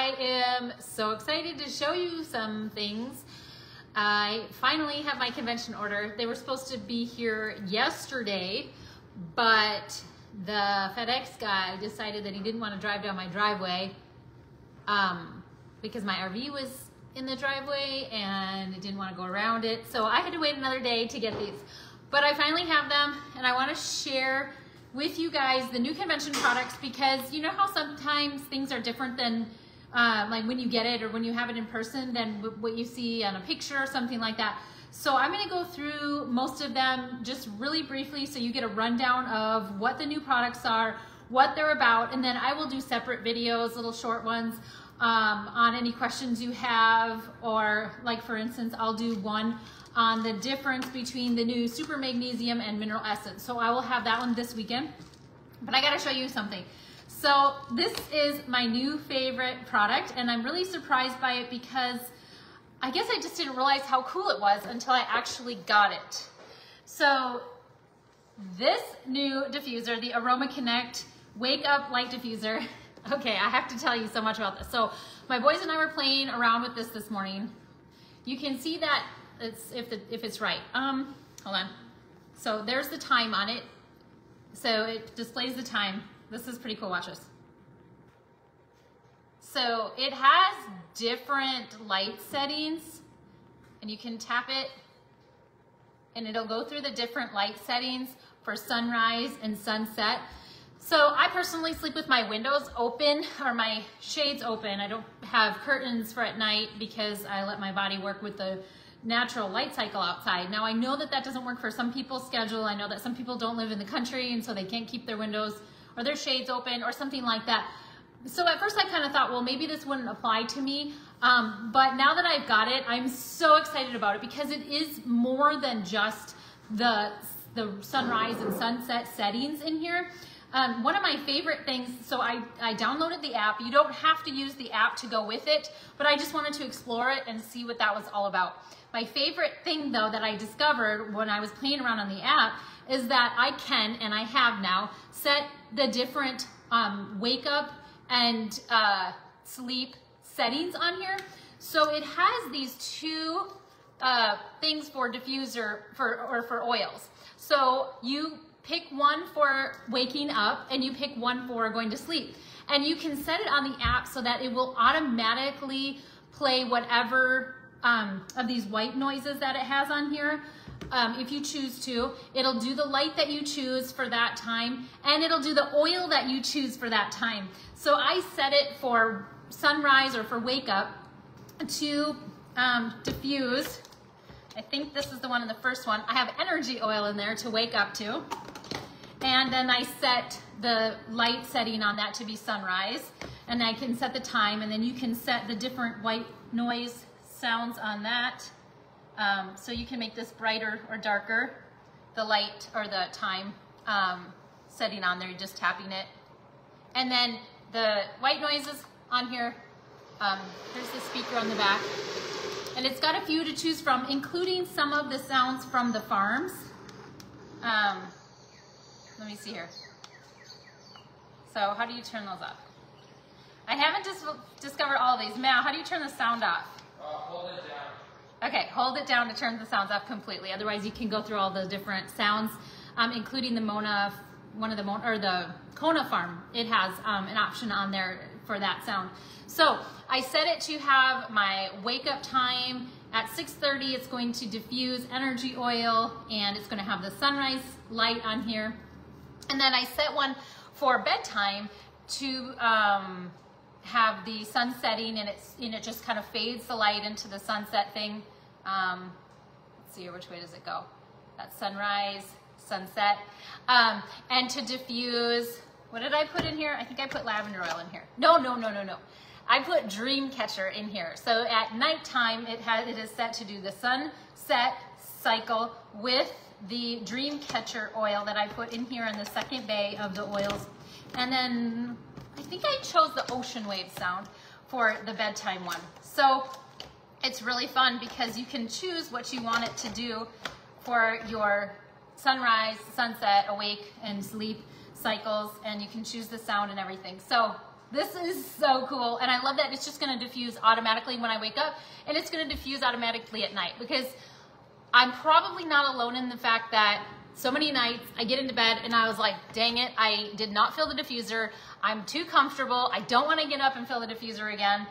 I am so excited to show you some things. I finally have my convention order. They were supposed to be here yesterday, but the FedEx guy decided that he didn't want to drive down my driveway because my RV was in the driveway and it didn't want to go around it. So I had to wait another day to get these. But I finally have them, and I want to share with you guys the new convention products, because you know how sometimes things are different than like when you get it or when you have it in person than what you see on a picture or something like that. So I'm going to go through most of them just really briefly so you get a rundown of what the new products are, what they're about, and then I will do separate videos, little short ones, on any questions you have, or like for instance, I'll do one on the difference between the new Super Magnesium and Mineral Essence. So I will have that one this weekend, but I got to show you something. So this is my new favorite product, and I'm really surprised by it because I guess I just didn't realize how cool it was until I actually got it. So this new diffuser, the AromaConnect Wake Up Light Diffuser. Okay, I have to tell you so much about this. So my boys and I were playing around with this morning. You can see that it's if it's right. Hold on. So there's the time on it. So it displays the time. This is pretty cool. Watch this. So it has different light settings, and you can tap it and it'll go through the different light settings for sunrise and sunset. So I personally sleep with my windows open or my shades open. I don't have curtains for at night because I let my body work with the natural light cycle outside. Now I know that that doesn't work for some people's schedule. I know that some people don't live in the country and so they can't keep their windows or their shades open or something like that. So at first I kind of thought, well, maybe this wouldn't apply to me. But now that I've got it, I'm so excited about it because it is more than just the sunrise and sunset settings in here. One of my favorite things, so I downloaded the app. You don't have to use the app to go with it, but I just wanted to explore it and see what that was all about. My favorite thing though that I discovered when I was playing around on the app is that I can, and I have now, set the different wake up and sleep settings on here. So it has these two things for diffuser for oils. So you pick one for waking up and you pick one for going to sleep. And you can set it on the app so that it will automatically play whatever of these white noises that it has on here. If you choose to, it'll do the light that you choose for that time, and it'll do the oil that you choose for that time. So I set it for sunrise or for wake up to diffuse. I think this is the one in the first one. I have energy oil in there to wake up to. And then I set the light setting on that to be sunrise, and I can set the time, and then you can set the different white noise sounds on that. So you can make this brighter or darker, the light or the time setting on there, you're just tapping it. And then the white noises on here, here's the speaker on the back. And it's got a few to choose from, including some of the sounds from the farms. Let me see here. So how do you turn those off? I haven't discovered all of these. Mal, how do you turn the sound off? Hold it down. Okay, hold it down to turn the sounds off completely. Otherwise, you can go through all the different sounds, including the the Kona farm. It has an option on there for that sound. So I set it to have my wake up time at 6:30. It's going to diffuse energy oil, and it's going to have the sunrise light on here. And then I set one for bedtime to have the sun setting, and it just kind of fades the light into the sunset thing. Let's see here, which way does it go? That's sunrise, sunset. And to diffuse, what did I put in here? I think I put lavender oil in here. No. I put Dream Catcher in here. So at nighttime, it is set to do the sunset cycle with the Dream Catcher oil that I put in here in the second bay of the oils. And then I think I chose the ocean wave sound for the bedtime one. So it's really fun because you can choose what you want it to do for your sunrise, sunset, awake, and sleep cycles, and you can choose the sound and everything. So This is so cool, and I love that it's just gonna diffuse automatically when I wake up, and it's gonna diffuse automatically at night, because I'm probably not alone in the fact that so many nights I get into bed and I was like, dang it, I did not fill the diffuser. I'm too comfortable. I don't want to get up and fill the diffuser again.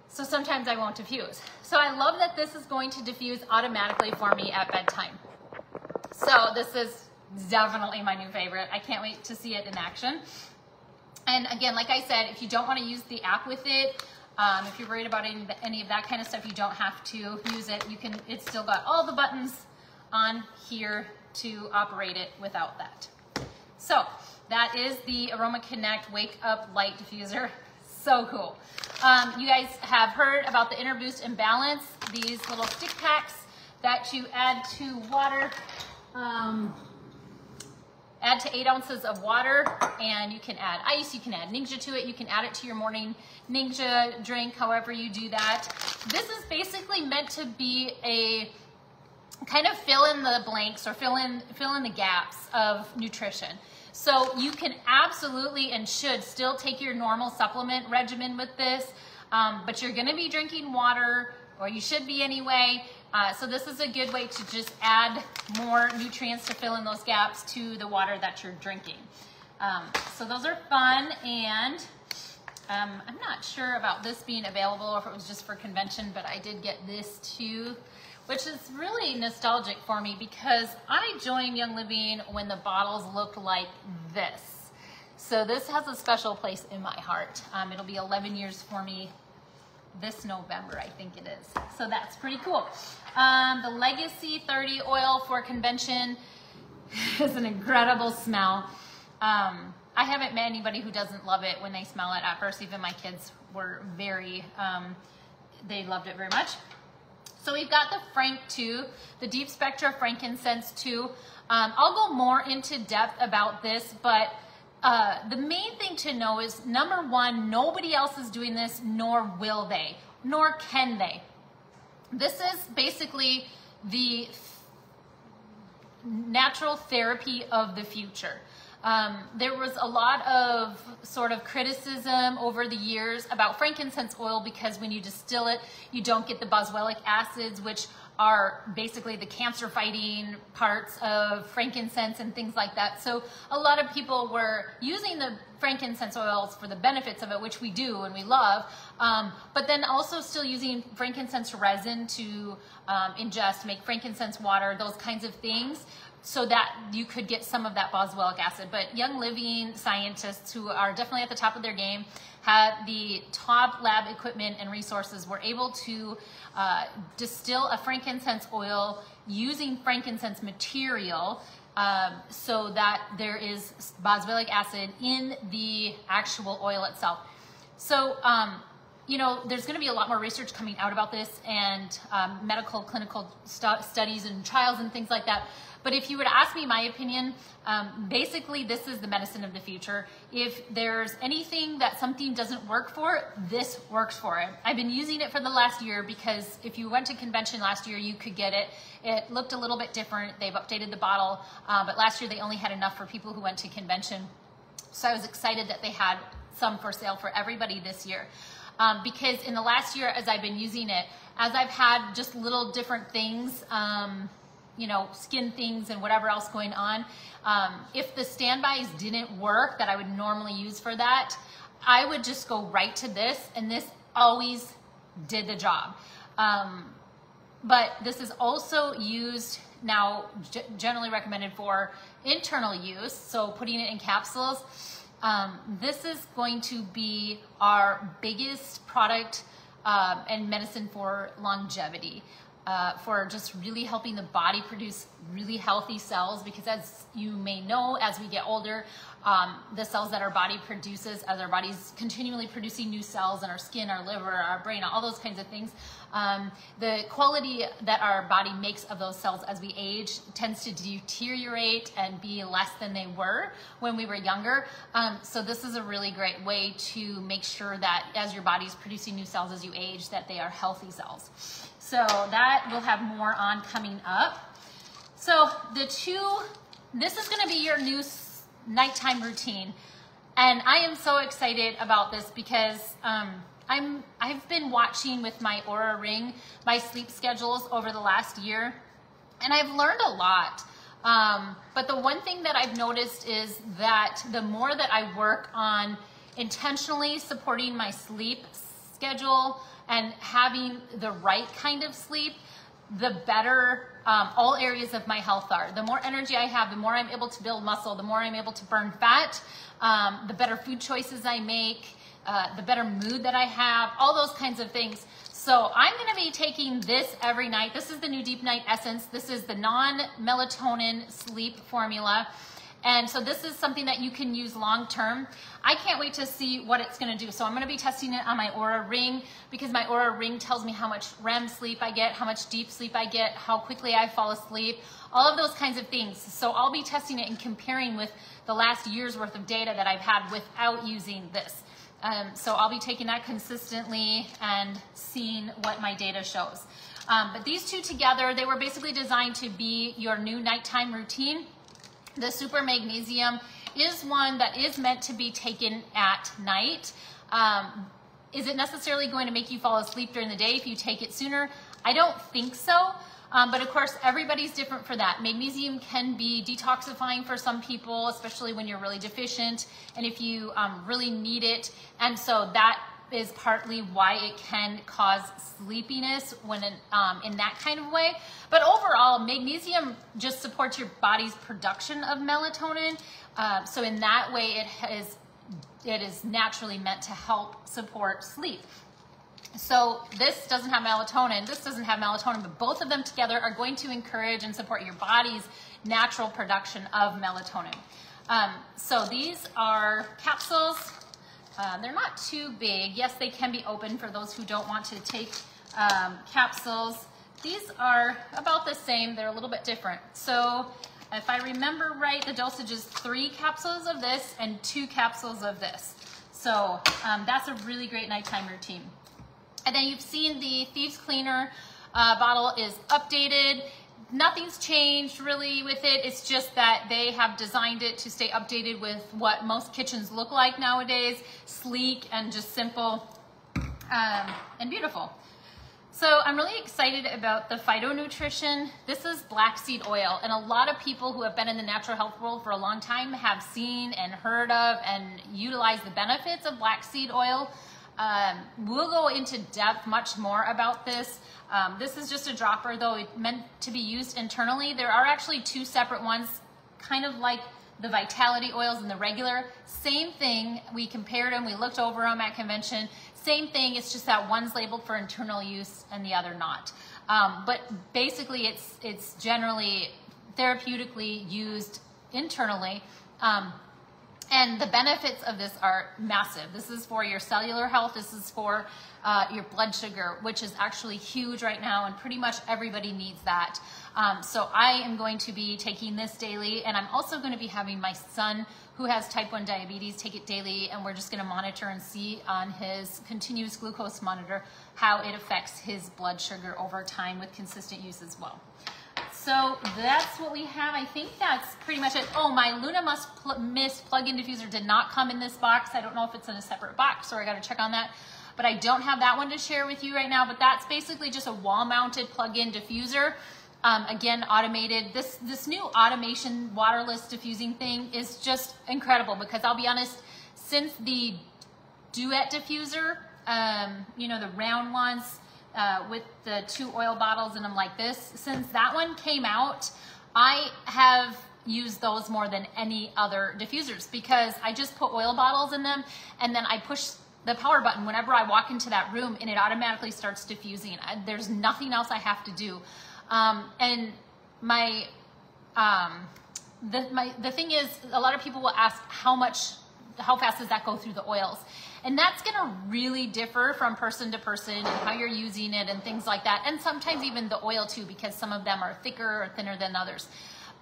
So sometimes I won't diffuse. So I love that this is going to diffuse automatically for me at bedtime. So this is definitely my new favorite. I can't wait to see it in action. And again, like I said, if you don't want to use the app with it, if you're worried about any of that kind of stuff, you don't have to use it. You can. It's still got all the buttons on here to operate it without that. So that is the AromaConnect Wake Up Light Diffuser. So cool. You guys have heard about the Inner Boost and Balance, these little stick packs that you add to water. Add to 8 ounces of water, and you can add ice, you can add Ninja to it, you can add it to your morning Ninja drink, however you do that. This is basically meant to be a kind of fill in the blanks or fill in the gaps of nutrition. So you can absolutely and should still take your normal supplement regimen with this, but you're gonna be drinking water, or you should be anyway. So this is a good way to just add more nutrients to fill in those gaps to the water that you're drinking. So those are fun, and I'm not sure about this being available or if it was just for convention, but I did get this too, which is really nostalgic for me because I joined Young Living when the bottles looked like this. So this has a special place in my heart. It'll be 11 years for me this November, I think it is. So that's pretty cool. The Legacy 30 oil for convention is an incredible smell. I haven't met anybody who doesn't love it when they smell it at first. Even my kids were very, they loved it very much. So we've got the Frank 2, the Deep Spectra Frankincense 2. I'll go more into depth about this, but the main thing to know is, number one, nobody else is doing this, nor will they, nor can they. This is basically the natural therapy of the future. There was a lot of sort of criticism over the years about frankincense oil because when you distill it, you don't get the boswellic acids, which are basically the cancer-fighting parts of frankincense and things like that. So a lot of people were using the frankincense oils for the benefits of it, which we do and we love, but then also still using frankincense resin to ingest, make frankincense water, those kinds of things, so that you could get some of that boswellic acid. But Young Living scientists, who are definitely at the top of their game, had the top lab equipment and resources, were able to distill a frankincense oil using frankincense material so that there is boswellic acid in the actual oil itself. So, you know, there's going to be a lot more research coming out about this, and medical clinical studies and trials and things like that. But if you were to ask me my opinion, basically this is the medicine of the future. If there's anything that something doesn't work for, this works for it. I've been using it for the last year because if you went to convention last year, you could get it. It looked a little bit different. They've updated the bottle, but last year they only had enough for people who went to convention. So I was excited that they had some for sale for everybody this year. Because in the last year, as I've been using it, as I've had just little different things, you know, skin things and whatever else going on, if the standbys didn't work that I would normally use for that, I would just go right to this, and this always did the job. But this is also used now, generally recommended for internal use, so putting it in capsules. This is going to be our biggest product and medicine for longevity. For just really helping the body produce really healthy cells, because as you may know, as we get older, the cells that our body produces, as our body's continually producing new cells in our skin, our liver, our brain, all those kinds of things, the quality that our body makes of those cells as we age tends to deteriorate and be less than they were when we were younger. So this is a really great way to make sure that as your body's producing new cells as you age, that they are healthy cells. So that we'll have more on coming up. So this is going to be your new nighttime routine. And I am so excited about this because I've been watching with my Oura Ring my sleep schedules over the last year, and I've learned a lot. But the one thing that I've noticed is that the more that I work on intentionally supporting my sleep schedule and having the right kind of sleep, the better all areas of my health are. The more energy I have, the more I'm able to build muscle, the more I'm able to burn fat, the better food choices I make, the better mood that I have, all those kinds of things. So I'm gonna be taking this every night. This is the new Deep Night Essence. This is the non-melatonin sleep formula. And so this is something that you can use long-term. I can't wait to see what it's gonna do. So I'm gonna be testing it on my Oura Ring because my Oura Ring tells me how much REM sleep I get, how much deep sleep I get, how quickly I fall asleep, all of those kinds of things. So I'll be testing it and comparing with the last year's worth of data that I've had without using this. So I'll be taking that consistently and seeing what my data shows. But these two together, they were basically designed to be your new nighttime routine. The Super Magnesium is one that is meant to be taken at night. Is it necessarily going to make you fall asleep during the day if you take it sooner? I don't think so. But of course, everybody's different for that. Magnesium can be detoxifying for some people, especially when you're really deficient and if you really need it. And so that is partly why it can cause sleepiness when in that kind of way. But overall, magnesium just supports your body's production of melatonin. So in that way, it is naturally meant to help support sleep. So this doesn't have melatonin, this doesn't have melatonin, but both of them together are going to encourage and support your body's natural production of melatonin. So these are capsules. They're not too big. Yes, they can be open for those who don't want to take capsules. These are about the same. They're a little bit different. So if I remember right, the dosage is 3 capsules of this and 2 capsules of this. So that's a really great nighttime routine. And then you've seen the Thieves Cleaner bottle is updated. Nothing's changed really with it. It's just that they have designed it to stay updated with what most kitchens look like nowadays. Sleek and just simple and beautiful. So I'm really excited about the phytonutrition. This is black seed oil, and a lot of people who have been in the natural health world for a long time have seen and heard of and utilized the benefits of black seed oil. We'll go into depth much more about this. This is just a dropper, though it's meant to be used internally. There are actually 2 separate ones, kind of like the Vitality oils and the regular. Same thing, we compared them, we looked over them at convention. Same thing, it's just that one's labeled for internal use and the other not. But basically it's generally therapeutically used internally. And the benefits of this are massive. This is for your cellular health. This is for your blood sugar, which is actually huge right now, and pretty much everybody needs that. So I am going to be taking this daily, and I'm also going to be having my son, who has type 1 diabetes, take it daily, and we're just going to monitor and see on his continuous glucose monitor how it affects his blood sugar over time with consistent use as well. So that's what we have. I think that's pretty much it. Oh, my Luna Mist plug-in diffuser did not come in this box. I don't know if it's in a separate box, or I got to check on that. But I don't have that one to share with you right now. But that's basically just a wall-mounted plug-in diffuser. Again, automated. This new automation waterless diffusing thing is just incredible, because I'll be honest, since the Duet diffuser, you know, the round ones, with the 2 oil bottles in them like this, since that one came out, I have used those more than any other diffusers, because I just put oil bottles in them and then I push the power button whenever I walk into that room and it automatically starts diffusing. There's nothing else I have to do. And the thing is, a lot of people will ask how fast does that go through the oils? And that's gonna really differ from person to person and how you're using it and things like that. And sometimes even the oil too, because some of them are thicker or thinner than others.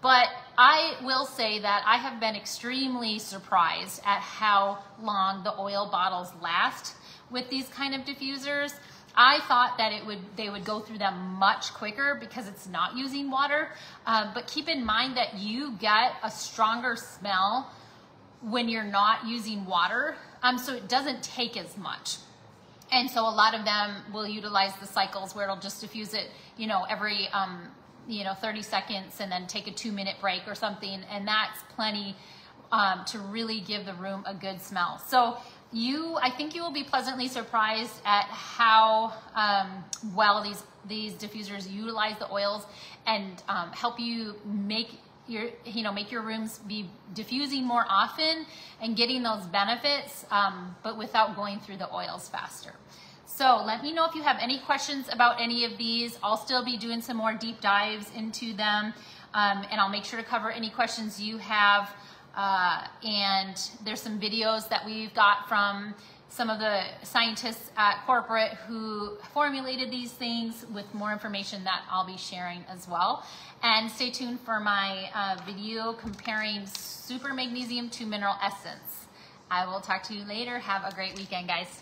But I will say that I have been extremely surprised at how long the oil bottles last with these kind of diffusers. I thought that they would go through them much quicker because it's not using water. But keep in mind that you get a stronger smell when you're not using water, so it doesn't take as much. And so a lot of them will utilize the cycles where it'll just diffuse it, you know, every 30 seconds and then take a 2-minute break or something, and that's plenty to really give the room a good smell. So I think you will be pleasantly surprised at how well these diffusers utilize the oils and help you make your rooms be diffusing more often and getting those benefits, but without going through the oils faster. So let me know if you have any questions about any of these. I'll still be doing some more deep dives into them, and I'll make sure to cover any questions you have. And there's some videos that we've got from some of the scientists at corporate who formulated these things with more information that I'll be sharing as well. And stay tuned for my video comparing super magnesium to mineral essence. I will talk to you later. Have a great weekend, guys.